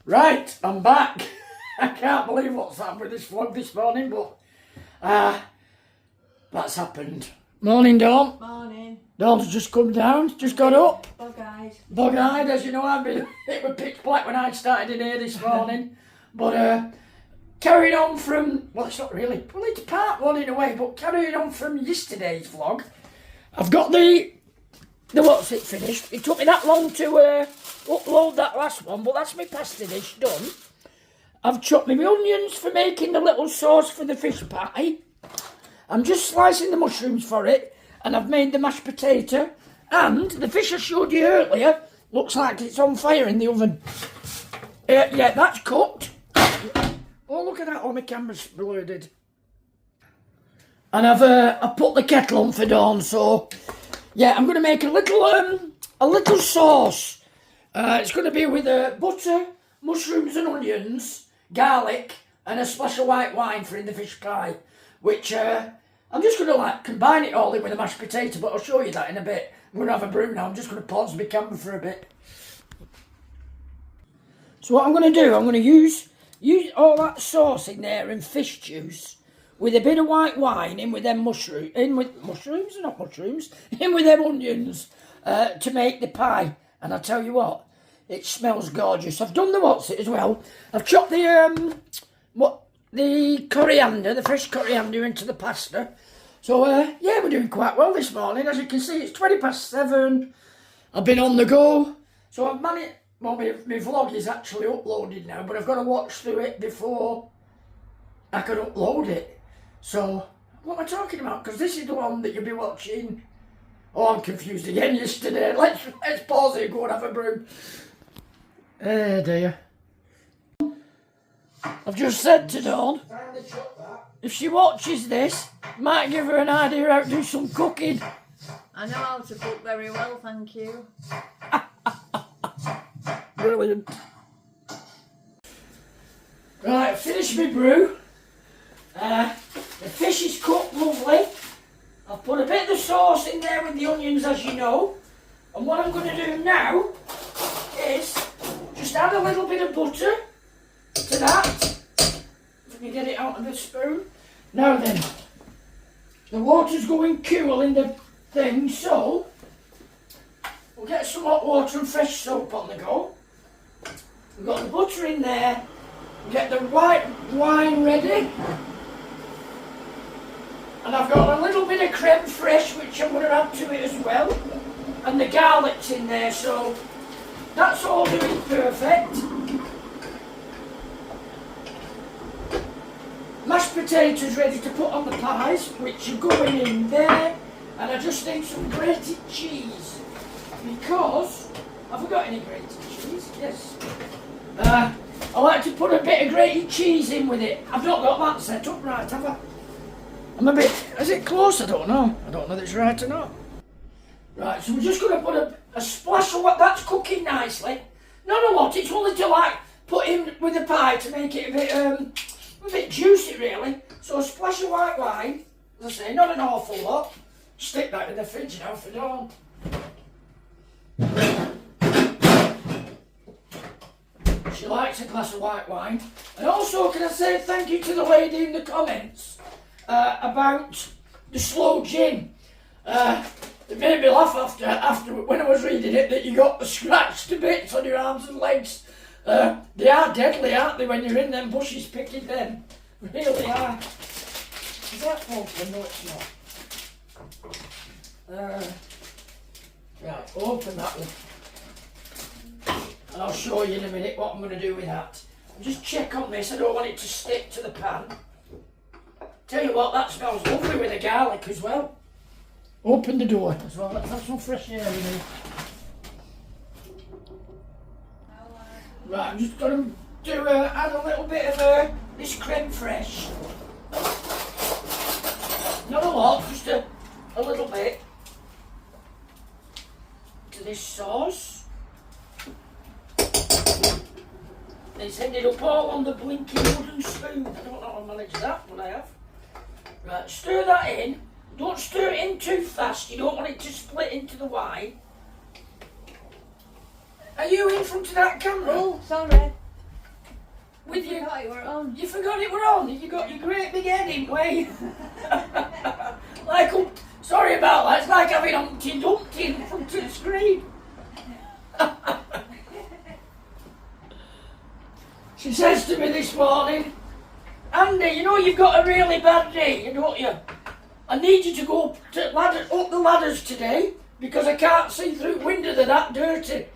Right, I'm back. I can't believe what's happened with this vlog this morning, but that's happened. Morning, Dawn. Morning. Dawn's just come down, just got up. Bug-eyed. Bug-eyed, as you know, it was pitch black when I started in here this morning. But carrying on from, well, it's not really, well, it's part one in a way, but carrying on from yesterday's vlog, I've got the what's it finished. It took me that long to upload that last one, but that's my pasta dish done. I've chopped my onions for making the little sauce for the fish pie. I'm just slicing the mushrooms for it, and I've made the mashed potato. And the fish I showed you earlier looks like it's on fire in the oven. Yeah, that's cooked. Oh, look at that! Oh, my camera's blurred. And I've put the kettle on for Dawn, so yeah, I'm going to make a little sauce. It's going to be with butter, mushrooms and onions, garlic, and a splash of white wine for in the fish pie. Which I'm just going to combine it all in with a mashed potato, but I'll show you that in a bit. I'm going to have a brew now. I'm just going to pause my camera for a bit. So what I'm going to do, I'm going to use all that sauce in there and fish juice with a bit of white wine in with them in with them onions to make the pie. And I tell you what, it smells gorgeous. I've done the what's-it as well. I've chopped the coriander, the fresh coriander into the pasta. So yeah, we're doing quite well this morning. As you can see, it's 7:20. I've been on the go. So I've managed, well, my vlog is actually uploaded now, but I've got to watch through it before I can upload it. So, what am I talking about? Because this is the one that you'll be watching. Oh, I'm confused again yesterday. Let's pause it and go and have a brew. Oh dear. I've just said to Dawn, if she watches this, might give her an idea how to do some cooking. I know how to cook very well, thank you. Brilliant. Right, finished my brew. The fish is cooked lovely. I've put a bit of the sauce in there with the onions, as you know. And what I'm going to do now is just add a little bit of butter to that. Let me get it out of the spoon. Now then, the water's going cool in the thing, so we'll get some hot water and fresh soap on the go. We've got the butter in there. We'll get the white wine ready. And I've got a little bit of creme fraiche, which I'm going to add to it as well. And the garlic's in there, so that's all doing perfect. Mashed potatoes ready to put on the pies, which are going in there. And I just need some grated cheese, because have I got any grated cheese? Yes. I like to put a bit of grated cheese in with it. I've not got that set up right, have I? I'm a bit, is it close? I don't know. I don't know if it's right or not. Right, so we're just going to put a splash of what that's cooking nicely. Not a lot, it's only to put in with the pie to make it a bit juicy really. So a splash of white wine, as I say, not an awful lot. Stick that in the fridge now for Dawn. She likes a glass of white wine. And also, can I say thank you to the lady in the comments about the slow gin. It made me laugh after when I was reading it that you got the scratched bits on your arms and legs. They are deadly, aren't they, when you're in them bushes picking them? Really are. Is that open? No, it's not. Right, open that one. And I'll show you in a minute what I'm going to do with that. Just check on this, I don't want it to stick to the pan. Tell you what, that smells lovely with the garlic as well. Open the door as well, let's have some fresh air in here. Right, I'm just going to add a little bit of this creme fraiche. Not a lot, just a little bit. To this sauce. It's ended up all on the blinking wooden spoon. I don't know how I managed that, but I have. Right, stir that in. Don't stir it in too fast, you don't want it to split into the wine. Are you in front of that camera? Oh, sorry. With I you? forgot you were on. You forgot it were on. You got your great big head in way. Like, sorry about that. It's like having Humpty Dumpty in front of the screen. She says to me this morning, Andy, you know you've got a really bad day, don't you? I need you to go up the ladders today because I can't see through the window, they're that dirty.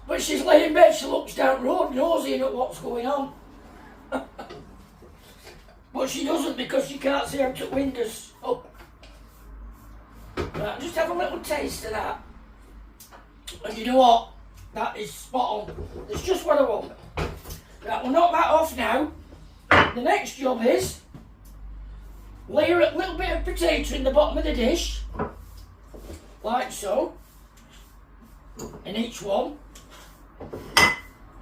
When she's laying in bed, she looks down the road, nosy at what's going on. But she doesn't because she can't see out the windows up. Right, just have a little taste of that. And you know what? That is spot on. It's just what I want. Right, we'll knock that off now. The next job is layer a little bit of potato in the bottom of the dish, like so, in each one.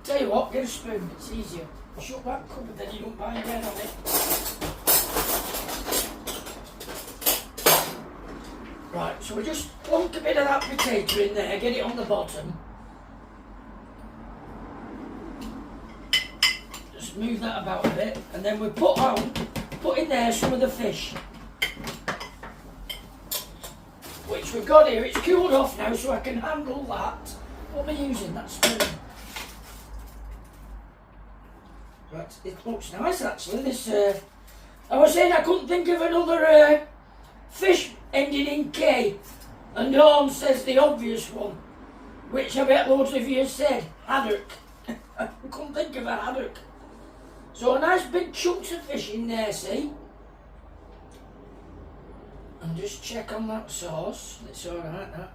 Tell you what, get a spoon, it's easier. Shut that cupboard, then you don't bang your head on it. Right, so we just plunk a bit of that potato in there, get it on the bottom. Just move that about a bit, and then we put in there some of the fish. Which we've got here, it's cooled off now so I can handle that. What am I using, that spoon? Right, it looks nice actually, this, I was saying I couldn't think of another fish ending in K, and Dawn says the obvious one, which I bet loads of you said, haddock. I couldn't think of a haddock. So a nice big chunks of fish in there, see? And just check on that sauce, it's alright that.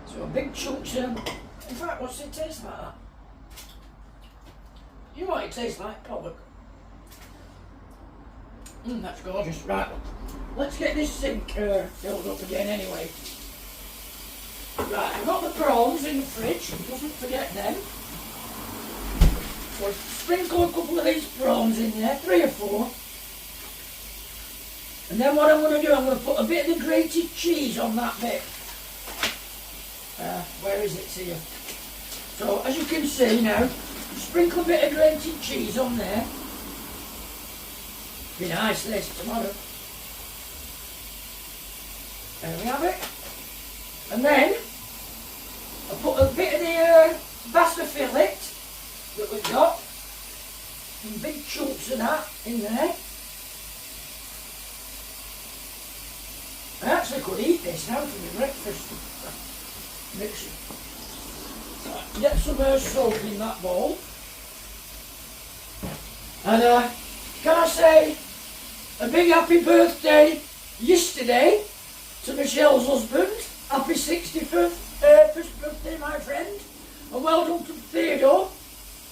So a big chunks of, in fact what's it taste like that? You know what it tastes like, pollock. That's gorgeous. Right, let's get this sink filled up again anyway. Right, I've got the prawns in the fridge, mustn't forget them. So sprinkle a couple of these prawns in there, 3 or 4. And then what I'm going to do, I'm going to put a bit of the grated cheese on that bit. Where is it here? So as you can see now, sprinkle a bit of grated cheese on there. Be nice this tomorrow. There we have it. And then I put a bit of the bassa fillet that we've got, some big chunks of that in there. I actually could eat this now for my breakfast. Mix it. Right, get some soap in that bowl. And can I say a big happy birthday yesterday to Michelle's husband. Happy 65th birthday, my friend. And well done to Theodore,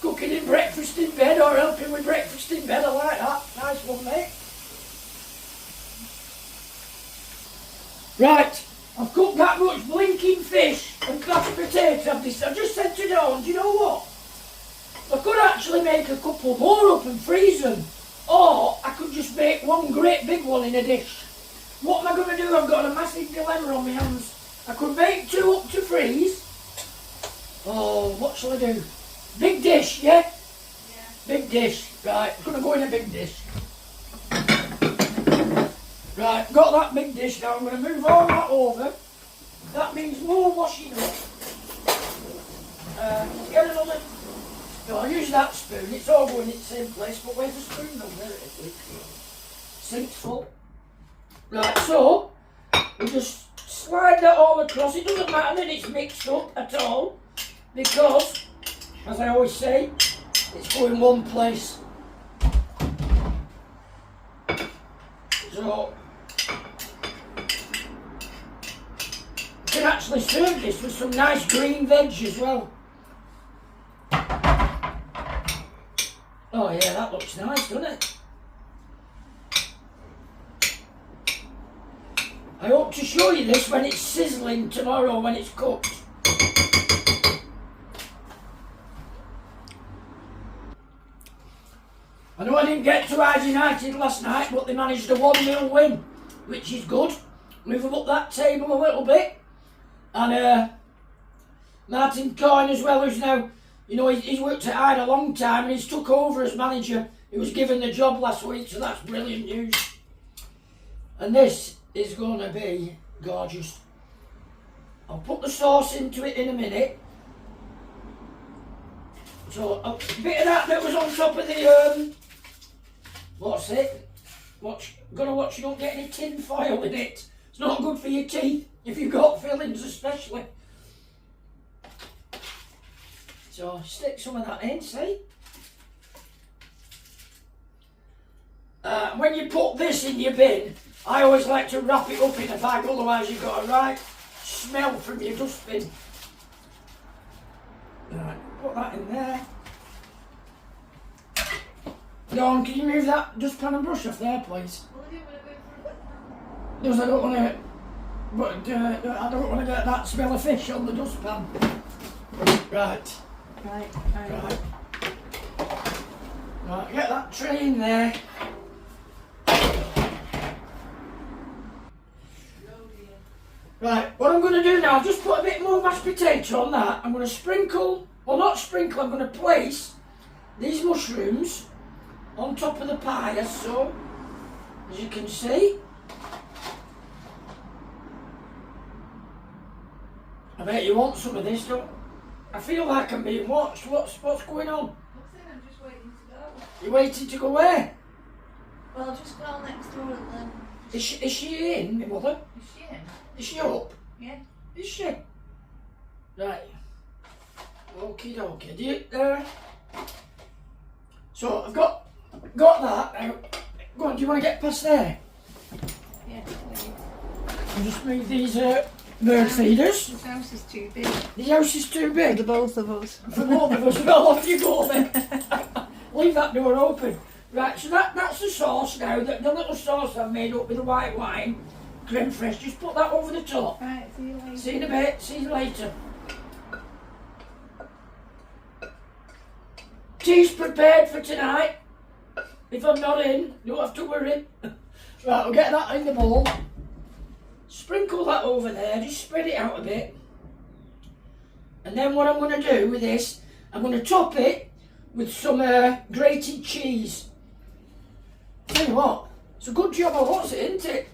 cooking him breakfast in bed or helping with breakfast in bed. I like that. Nice one, mate. Right, I've cooked that much blinking fish and mashed potato. I just said to Dawn, do you know what? I could actually make a couple more up and freeze them. Or I could just make one great big one in a dish. What am I going to do? I've got a massive dilemma on my hands. I could make 2 up to freeze. Oh, what shall I do? Big dish, yeah? Yeah. Big dish. Right, I'm going to go in a big dish. Right, got that big dish now. I'm going to move all that over. That means more washing up. Get another... No, I'll use that spoon. It's all going in the same place, but where's the spoon though? There it is. Sink's full. Right, so we just slide that all across. It doesn't matter that it's mixed up at all, because, as I always say, it's going one place. So you can actually serve this with some nice green veg as well. Oh yeah, that looks nice, doesn't it? I hope to show you this when it's sizzling tomorrow when it's cooked. I know I didn't get to Eyes United last night, but they managed a 1-0 win, which is good. Move them up that table a little bit. And Martin Coyne as well, who's now, you know, he's worked at Hyde a long time and he's took over as manager. He was given the job last week, so that's brilliant news. And this is going to be gorgeous. I'll put the sauce into it in a minute. So a bit of that was on top of the, what's it? Gotta watch you don't get any tin foil in it. It's not good for your teeth, if you've got fillings especially. So stick some of that in, see? When you put this in your bin, I always like to wrap it up in a bag, otherwise you've got a right smell from your dustbin. Right, put that in there. Dawn, can you move that dustpan and brush off there, please? Because I don't want to, I don't want to get that smell of fish on the dustpan. Right. Right, get that tray in there. Right, what I'm going to do now, I've just put a bit more mashed potato on that. I'm going to sprinkle, well not sprinkle, I'm going to place these mushrooms on top of the pie, as so, as you can see. I bet you want some of this, don't you? I feel like I'm being watched. What's going on? Nothing, I'm just waiting to go. You're waiting to go where? Well, I'll just go next door and then... Is she in, my mother? Is she in? Is she up? Yeah. Is she? Right. Okie dokie. Do you, so I've got that now. Go on, do you want to get past there? Yeah, please. I'll just move these bird feeders. This house is too big. The house is too big. For both of us. For both of us. Well, off you go then. Leave that door open. Right, so that's the sauce now. The little sauce I've made up with the white wine, creme fraiche. Just put that over the top. Right, see you later. See you in a bit. See you later. Tea's prepared for tonight. If I'm not in, you don't have to worry. Right, we'll get that in the bowl. Sprinkle that over there, just spread it out a bit. And then what I'm going to do with this, I'm going to top it with some grated cheese. Tell you what, it's a good job I was it, isn't it?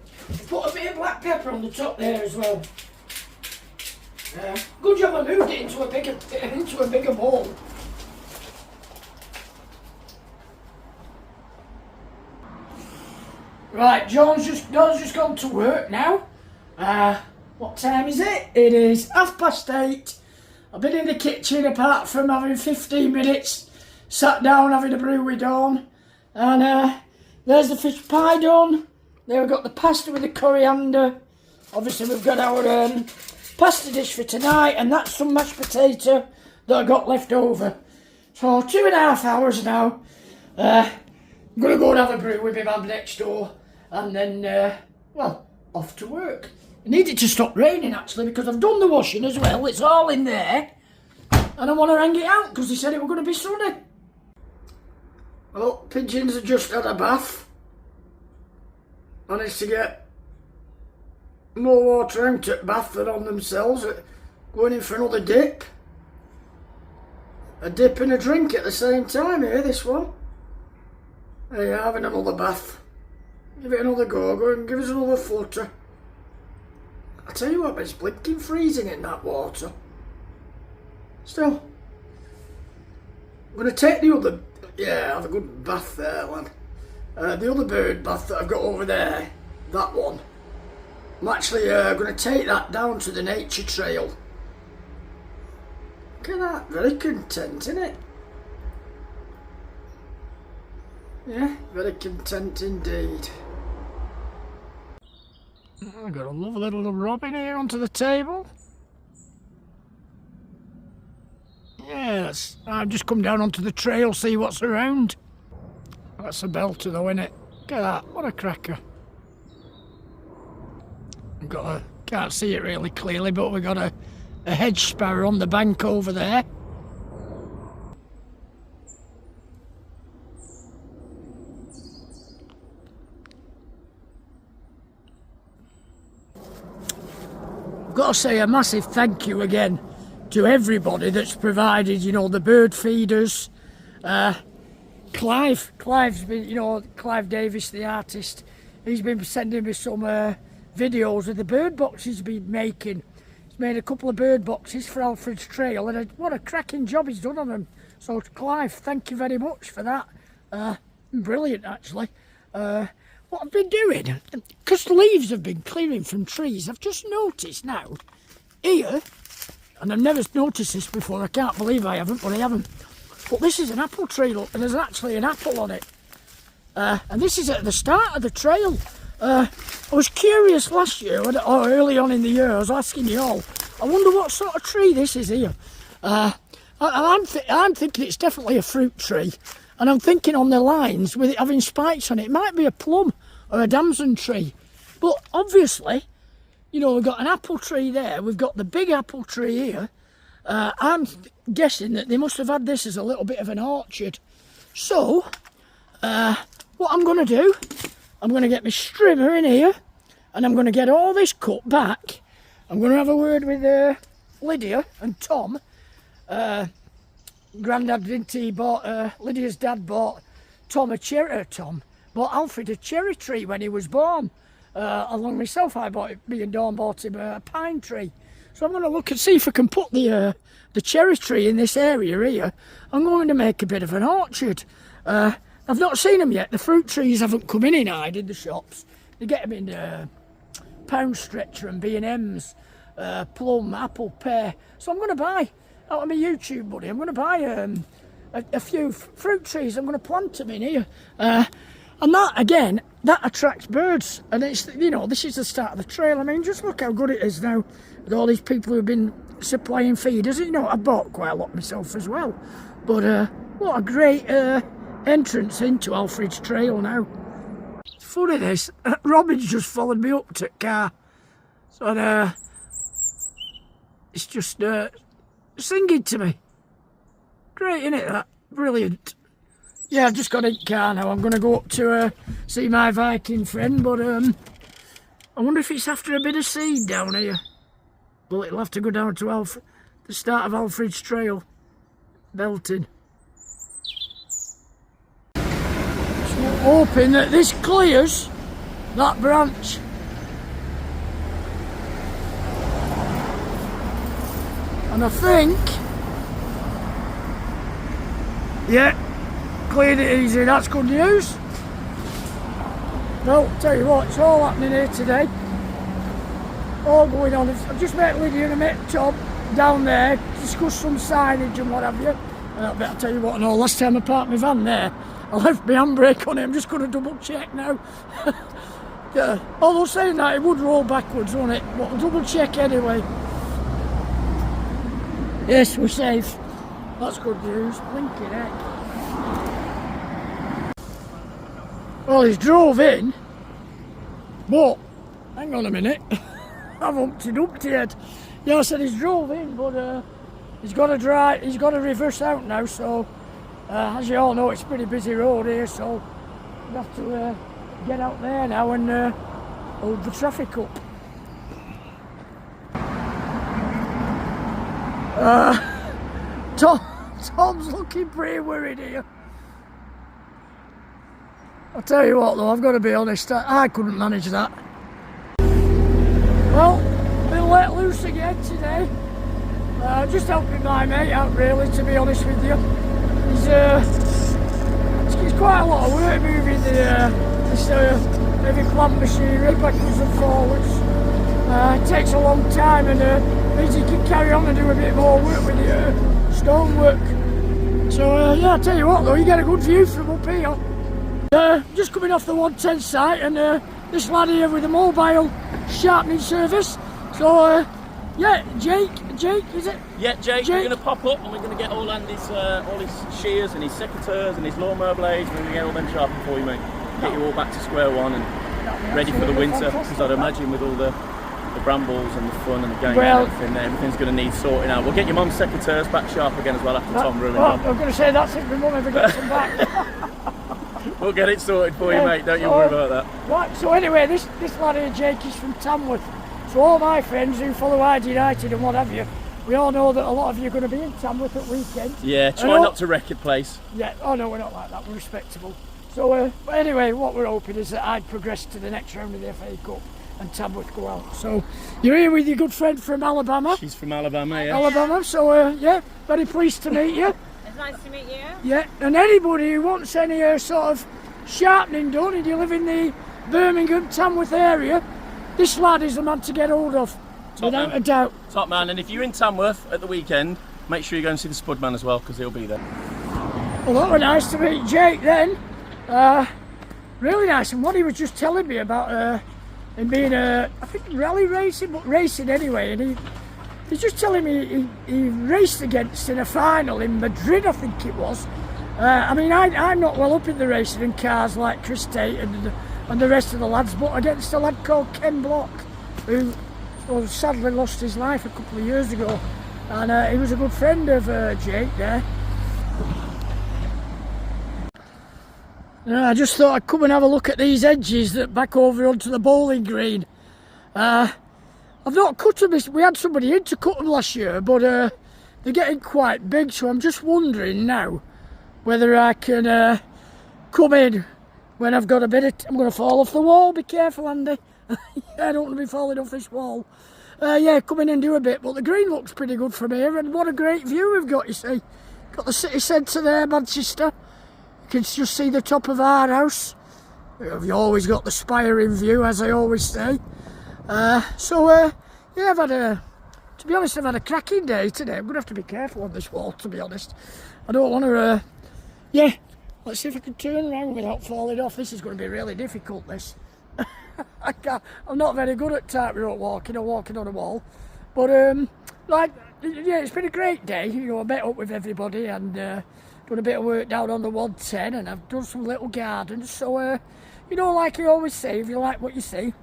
Put a bit of black pepper on the top there as well. Good job I moved it into a bigger bowl. Right, John's just gone to work now. What time is it? It is 8:30. I've been in the kitchen apart from having 15 minutes, sat down having a brew with Dawn. And there's the fish pie done. There we've got the pasta with the coriander. Obviously we've got our pasta dish for tonight, and that's some mashed potato that I got left over. So 2.5 hours now. I'm going to go and have a brew with my mum next door. And then, well, off to work. I need it to stop raining actually, because I've done the washing as well. It's all in there. And I want to hang it out because they said it was going to be sunny. Well, pigeons have just had a bath. Managed to get more water out at bath than on themselves. Going in for another dip. A dip and a drink at the same time here, this one. There you are, having another bath. Give it another go and give us another flutter. I tell you what, it's blinking freezing in that water. Still, I'm going to take the other, yeah, have a good bath there, lad. The other bird bath that I've got over there, that one, I'm actually going to take that down to the nature trail. Look at that, very content, isn't it? Yeah, very content indeed. I've got a lovely little robin here onto the table. Yes, I've just come down onto the trail, see what's around. That's a belter though, innit? Look at that, what a cracker. We've got a, can't see it really clearly, but we've got a hedge sparrow on the bank over there. I've got to say a massive thank you again to everybody that's provided, you know, the bird feeders. Clive's been, you know, Clive Davis, the artist, he's been sending me some videos of the bird boxes he's been making. He's made a couple of bird boxes for Alfred's Trail, and what a cracking job he's done on them. So Clive, thank you very much for that. Brilliant, actually. What I've been doing, because the leaves have been clearing from trees, I've just noticed now, here, and I've never noticed this before, I can't believe I haven't, but I haven't. But this is an apple tree, look, and there's actually an apple on it. And this is at the start of the trail. I was curious last year, or early on in the year, I was asking you all, I wonder what sort of tree this is here. I'm thinking it's definitely a fruit tree, and I'm thinking on the lines, with it having spikes on it, it might be a plum or a damson tree. But obviously, you know, we've got an apple tree there, we've got the big apple tree here. I'm guessing that they must have had this as a little bit of an orchard. So, what I'm going to do, I'm going to get my strimmer in here, and I'm going to get all this cut back. I'm going to have a word with Lydia and Tom. Grandad, didn't he, Lydia's dad bought bought Alfred a cherry tree when he was born. Along myself, me and Dawn bought him a pine tree. So I'm going to look and see if I can put the cherry tree in this area here. I'm going to make a bit of an orchard. I've not seen them yet. The fruit trees haven't come in Hyde in the shops. They get them in Pound Stretcher and B&M's, plum, apple, pear. So I'm going to buy, out of my YouTube money, I'm going to buy a few fruit trees. I'm going to plant them in here. And that, again, that attracts birds. And it's, you know, this is the start of the trail. I mean, just look how good it is now with all these people who've been supplying feeders. You know, I bought quite a lot myself as well. But what a great entrance into Alfred's Trail now. It's funny this, Robin's just followed me up to the car. So it's just singing to me. Great, isn't it, that? Brilliant. Yeah, I've just got in the car now. I'm going to go up to see my Viking friend, but I wonder if it's after a bit of seed down here. Well, it'll have to go down to the start of Alfred's Trail. Belting. So hoping that this clears that branch. And I think, yeah, cleared it easy, that's good news. Well, tell you what, it's all happening here today. All going on. I've just met Lydia and I met Tom down there, discussed some signage and what have you. And I better tell you what, no, last time I parked my van there, I left my handbrake on it. I'm just going to double check now. Yeah. Although saying that, it would roll backwards, won't it? But I'll double check anyway. Yes, we're safe. That's good news. Blinking heck. Well, he's drove in, but hang on a minute. I've Humpty Dumpty head. Yeah, I said he's drove in, but he's got to reverse out now. So, as you all know, it's a pretty busy road here. So, we have to get out there now and hold the traffic up. Tom's looking pretty worried here. I'll tell you what though, I've got to be honest, I couldn't manage that. Well, been let loose again today. Just helping my mate out really, to be honest with you. It's quite a lot of work moving this heavy plant machinery backwards and forwards. It takes a long time and means you can carry on and do a bit more work with the stonework. So yeah, I'll tell you what though, you get a good view from up here. Just coming off the 110 site, and this lad here with a mobile sharpening service. So yeah, Jake, is it? Yeah, Jake. We're going to pop up and we're going to get all his shears and his secateurs and his lawnmower blades, and we're going to get all them sharpened for you, mate. Get you all back to square one and ready for the winter, because I'd imagine with all the brambles and the fun and the games and everything, everything's going to need sorting out. We'll get your mum's secateurs back sharp again as well after Tom ruined them. I'm going to say that's if my mum ever gets them back. We'll get it sorted for you, mate. Don't you worry about that. Right, so anyway, this lad here, Jake, is from Tamworth. So all my friends who follow Hyde United and what have you, we all know that a lot of you are going to be in Tamworth at weekend. Yeah, try not to wreck your place. Yeah, oh no, we're not like that, we're respectable. So, but anyway, what we're hoping is that I'd progress to the next round of the FA Cup and Tamworth go out. So, you're here with your good friend from Alabama. She's from Alabama, yeah. Alabama, so yeah, very pleased to meet you. It's nice to meet you. Yeah, and anybody who wants any sort of sharpening done and you live in the Birmingham, Tamworth area, this lad is the man to get hold of, without a doubt. Top man, and if you're in Tamworth at the weekend, make sure you go and see the Spudman as well, because he'll be there. Well, that was nice to meet Jake then. Really nice, and what he was just telling me about him being I think rally racing, but racing anyway, and he's just telling me he raced against in a final in Madrid, I think it was. I mean, I'm not well up in the racing in cars like Chris Tate and the rest of the lads, but against a lad called Ken Block, who sadly lost his life a couple of years ago, and he was a good friend of Jake there. I just thought I'd come and have a look at these edges that back over onto the bowling green. I've not cut them. We had somebody in to cut them last year, but they're getting quite big, so I'm just wondering now whether I can come in when I've got a bit of... I'm going to fall off the wall, be careful, Andy. I don't want to be falling off this wall. Yeah, come in and do a bit, but the green looks pretty good from here, and what a great view we've got, you see. Got the city centre there, Manchester. You can just see the top of our house. You've always got the spiring view, as I always say. Yeah, I've had to be honest, I've had a cracking day today. I'm going to have to be careful on this wall, to be honest. I don't want to, yeah, let's see if I can turn around without falling off. This is going to be really difficult, this. I'm not very good at tightrope walking or walking on a wall. But, like, yeah, it's been a great day. You know, I met up with everybody and done a bit of work down on the 110, and I've done some little gardens. So, you know, like I always say, if you like what you see,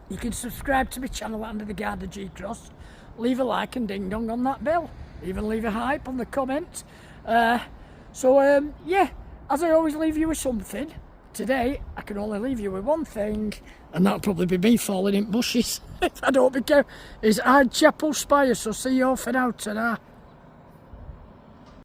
you can subscribe to my channel under the Gardener G Cross, leave a like and ding dong on that bell, even leave a hype on the comment. Yeah, as I always leave you with something, today I can only leave you with one thing, and that'll probably be me falling in bushes if I don't be careful. Is Hyde Chapel Spire, so see you all for now, ta-da.